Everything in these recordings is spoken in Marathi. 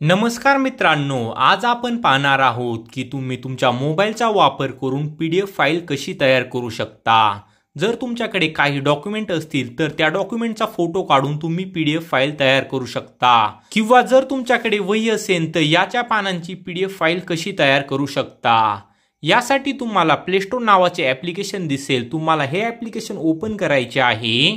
नमस्कार मित्रांनो, आज आपण पाहणार आहोत की तुम्ही तुमच्या मोबाईलचा वापर करून पीडीएफ फाईल कशी तयार करू शकता। जर तुमच्याकडे काही डॉक्युमेंट असतील तर त्या डॉक्युमेंटचा फोटो काढून तुम्ही पीडीएफ फाईल तयार करू शकता, किंवा जर तुमच्याकडे वही असेल तर याच्या पानांची पीडीएफ फाईल कशी तयार करू शकता। यासाठी तुम्हाला प्ले स्टोर नावाचे ॲप्लिकेशन दिसेल। तुम्हाला हे ॲप्लिकेशन ओपन करायचे आहे।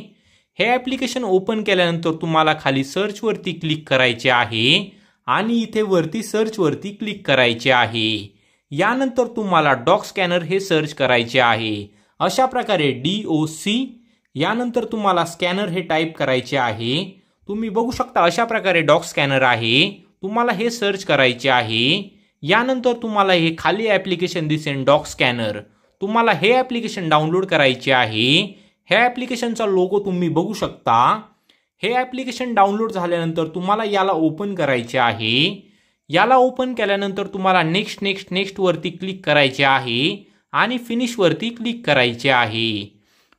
हे ॲप्लिकेशन ओपन केल्यानंतर तुम्हाला खाली सर्च वरती क्लिक करायचे आहे आणि इथे वरती सर्च वरती क्लिक करायचे आहे। यानंतर तुम्हाला डॉक स्कॅनर हे सर्च करायचे आहे। अशा प्रकारे DOC यानंतर तुम्हाला स्कॅनर हे टाइप करायचे आहे। तुम्ही बघू शकता अशा प्रकारे डॉक स्कॅनर आहे। तुम्हाला हे सर्च करायचे आहे। यानंतर तुम्हाला हे खाली ॲप्लिकेशन दिसेल डॉक स्कॅनर। तुम्हाला हे ॲप्लिकेशन डाउनलोड करायचे आहे। हे ॲप्लिकेशनचा लोगो तुम्ही बघू शकता। हे ॲप्लिकेशन डाउनलोड झाल्यानंतर तुम्हाला याला ओपन करायचे आहे। याला ओपन केल्यानंतर तुम्हाला नेक्स्ट वरती क्लिक करायचे आहे आणि फिनिश वरती क्लिक करायचे आहे।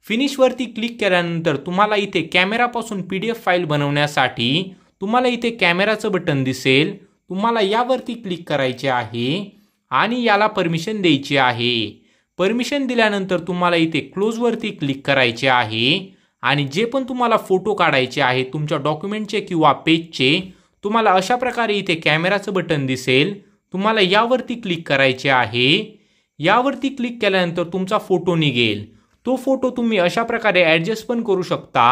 फिनिश वरती क्लिक केल्यानंतर तुम्हाला इथे कॅमेरापासून पीडीएफ फाईल बनवण्यासाठी तुम्हाला इथे कॅमेराचं बटन दिसेल। तुम्हाला यावरती क्लिक करायचे आहे आणि याला परमिशन द्यायची आहे। परमिशन दिल्यानंतर तुम्हाला इथे क्लोज वरती क्लिक करायचे आहे आणि जे पण तुम्हाला फोटो काढायचे आहे तुमच्या डॉक्युमेंटचे किंवा पेजचे, तुम्हाला अशा प्रकारे इथे कॅमेराचं बटन दिसेल। तुम्हाला यावरती क्लिक करायचे आहे। यावरती क्लिक केल्यानंतर तुमचा फोटो निघेल। तो फोटो तुम्ही अशा प्रकारे ॲडजस्ट पण करू शकता।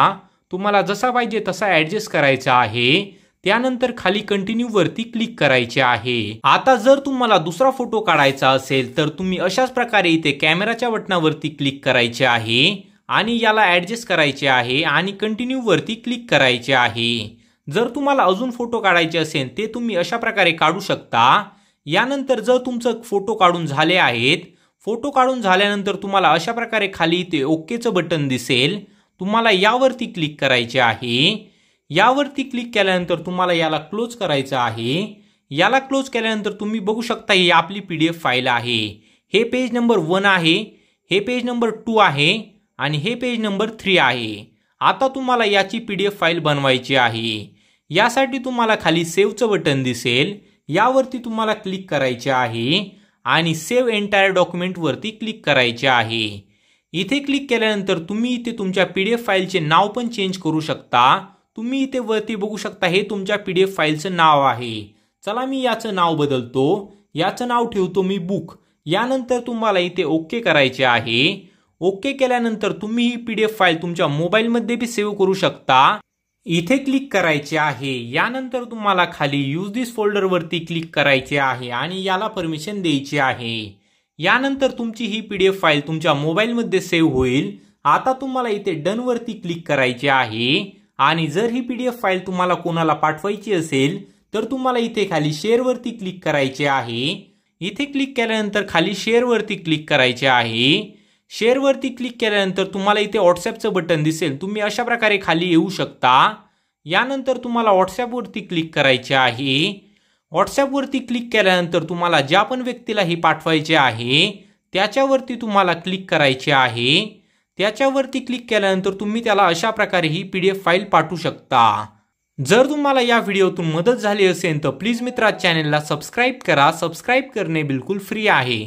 तुम्हाला जसा पाहिजे तसा ॲडजस्ट करायचा आहे। त्यानंतर खाली कंटिन्यू वरती क्लिक करायचे आहे। आता जर तुम्हाला दुसरा फोटो काढायचा असेल तर तुम्ही अशाच प्रकारे इथे कॅमेराच्या बटनावरती क्लिक करायचे आहे आणि याला ॲडजस्ट करायचे आहे आणि कंटिन्यू वरती क्लिक करायचे आहे। जर तुम्हाला अजून फोटो काढायचे असेल ते तुम्ही अशा प्रकारे काढू शकता। यानंतर जर तुमचं फोटो काढून झाले आहेत, फोटो काढून झाल्यानंतर तुम्हाला अशा प्रकारे खाली इथे ओकेचं बटन दिसेल। तुम्हाला यावरती क्लिक करायचे आहे। यावरती क्लिक केल्यानंतर तुम्हाला याला क्लोज करायचं आहे। याला क्लोज केल्यानंतर तुम्ही बघू शकता ही आपली पीडीएफ फाईल आहे। हे पेज नंबर 1 आहे, हे पेज नंबर 2 आहे आणि हे पेज नंबर 3 आहे। आता तुम्हाला याची पीडीएफ फाईल बनवायची आहे। यासाठी तुम्हाला खाली सेव्हचं बटन दिसेल। यावरती तुम्हाला क्लिक करायचे आहे आणि सेव्ह एंटायर डॉक्युमेंट वरती क्लिक करायचे आहे। इथे क्लिक केल्यानंतर तुम्ही इथे तुमच्या पीडीएफ फाईलचे नाव पण चेंज करू शकता। तुम्ही इथे वरती बघू शकता हे तुमच्या पीडीएफ फाईलचं नाव आहे। चला मी याचं नाव बदलतो। याचं नाव ठेवतो मी बुक। यानंतर तुम्हाला इथे ओके करायचे आहे। ओके केल्यानंतर तुम्ही ही पीडीएफ फाईल तुमच्या मोबाईलमध्ये बी सेव्ह करू शकता। इथे क्लिक करायचे आहे। यानंतर तुम्हाला खाली यूज दिस फोल्डर वरती क्लिक करायचे आहे आणि याला परमिशन द्यायची आहे। यानंतर तुमची ही पीडीएफ फाईल तुमच्या मोबाईलमध्ये सेव्ह होईल। आता तुम्हाला इथे डन वरती क्लिक करायचे आहे आणि जर ही पीडीएफ फाईल तुम्हाला कोणाला पाठवायची असेल तर तुम्हाला इथे खाली शेअर वरती क्लिक करायचे आहे। इथे क्लिक केल्यानंतर खाली शेअर वरती क्लिक करायचे आहे। शेअर वरती क्लिक केल्यानंतर तुम्हाला इथे व्हॉट्सॲपचं बटन दिसेल। तुम्ही अशा प्रकारे खाली येऊ शकता। यानंतर तुम्हाला व्हॉट्सॲप वरती क्लिक करायचे आहे। व्हॉट्सॲप वरती क्लिक केल्यानंतर तुम्हाला ज्या पण व्यक्तीला ही पाठवायचे आहे त्याच्यावरती तुम्हाला क्लिक करायचे आहे। त्याच्यावरती क्लिक केल्यानंतर तुम्ही त्याला अशा प्रकारे ही पीडीएफ फाईल पाठवू शकता। जर तुम्हाला या व्हिडिओतून मदत झाली असेल तर प्लीज मित्रा चॅनलला सबस्क्राईब करा। सबस्क्राईब करणे बिलकुल फ्री आहे।